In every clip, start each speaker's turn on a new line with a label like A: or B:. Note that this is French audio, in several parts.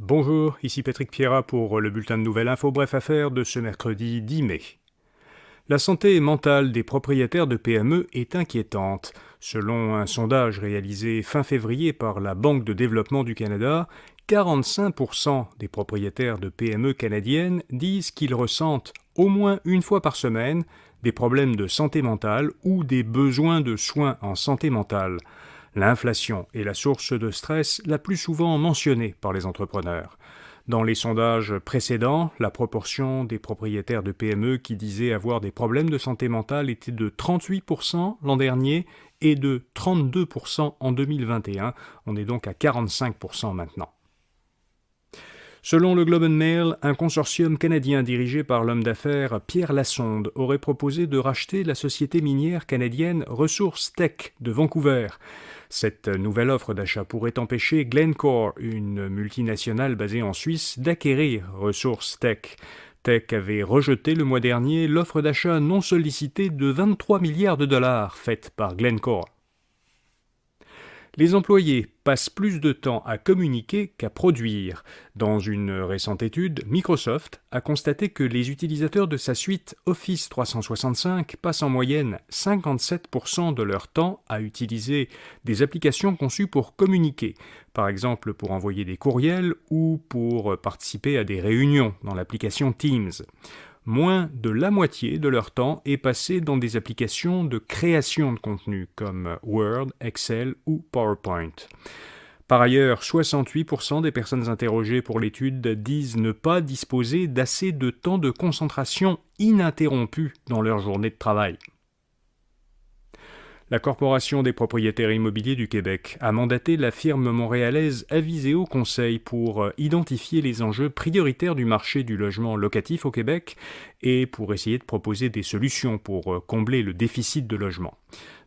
A: Bonjour, ici Patrick Pierrat pour le bulletin de nouvelles info bref affaires de ce mercredi 10 mai. La santé mentale des propriétaires de PME est inquiétante. Selon un sondage réalisé fin février par la Banque de développement du Canada, 45% des propriétaires de PME canadiennes disent qu'ils ressentent au moins une fois par semaine des problèmes de santé mentale ou des besoins de soins en santé mentale. L'inflation est la source de stress la plus souvent mentionnée par les entrepreneurs. Dans les sondages précédents, la proportion des propriétaires de PME qui disaient avoir des problèmes de santé mentale était de 38% l'an dernier et de 32% en 2021. On est donc à 45% maintenant. Selon le Globe and Mail, un consortium canadien dirigé par l'homme d'affaires Pierre Lassonde aurait proposé de racheter la société minière canadienne Ressources Tech de Vancouver. Cette nouvelle offre d'achat pourrait empêcher Glencore, une multinationale basée en Suisse, d'acquérir Ressources Tech. Tech avait rejeté le mois dernier l'offre d'achat non sollicitée de 23 milliards de dollars faite par Glencore. Les employés passent plus de temps à communiquer qu'à produire. Dans une récente étude, Microsoft a constaté que les utilisateurs de sa suite Office 365 passent en moyenne 57% de leur temps à utiliser des applications conçues pour communiquer, par exemple pour envoyer des courriels ou pour participer à des réunions dans l'application Teams. Moins de la moitié de leur temps est passé dans des applications de création de contenu comme Word, Excel ou PowerPoint. Par ailleurs, 68% des personnes interrogées pour l'étude disent ne pas disposer d'assez de temps de concentration ininterrompu dans leur journée de travail. La Corporation des propriétaires immobiliers du Québec a mandaté la firme montréalaise Aviseo Conseil pour identifier les enjeux prioritaires du marché du logement locatif au Québec et pour essayer de proposer des solutions pour combler le déficit de logement.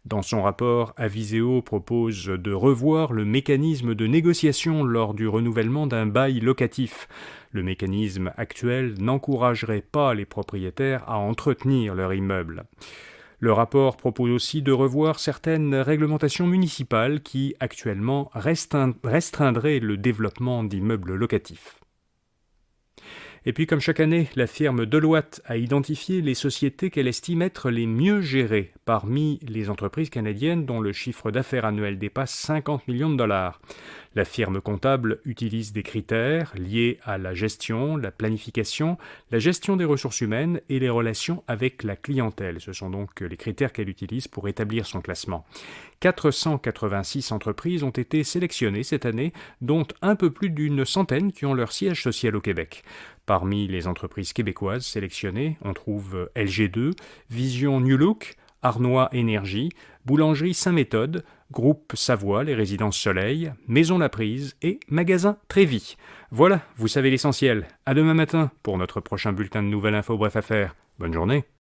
A: Dans son rapport, Aviseo propose de revoir le mécanisme de négociation lors du renouvellement d'un bail locatif. Le mécanisme actuel n'encouragerait pas les propriétaires à entretenir leur immeuble. Le rapport propose aussi de revoir certaines réglementations municipales qui, actuellement, restreindraient le développement d'immeubles locatifs. Et puis, comme chaque année, la firme Deloitte a identifié les sociétés qu'elle estime être les mieux gérées parmi les entreprises canadiennes dont le chiffre d'affaires annuel dépasse 50 millions de dollars. La firme comptable utilise des critères liés à la gestion, la planification, la gestion des ressources humaines et les relations avec la clientèle. Ce sont donc les critères qu'elle utilise pour établir son classement. 486 entreprises ont été sélectionnées cette année, dont un peu plus d'une centaine qui ont leur siège social au Québec. Parmi les entreprises québécoises sélectionnées, on trouve LG2, Vision New Look, Arnois Énergie, Boulangerie Saint-Méthode, Groupe Savoie, les Résidences Soleil, Maison La Prise et Magasin Trévis. Voilà, vous savez l'essentiel. À demain matin pour notre prochain bulletin de nouvelles infos bref affaires. Bonne journée.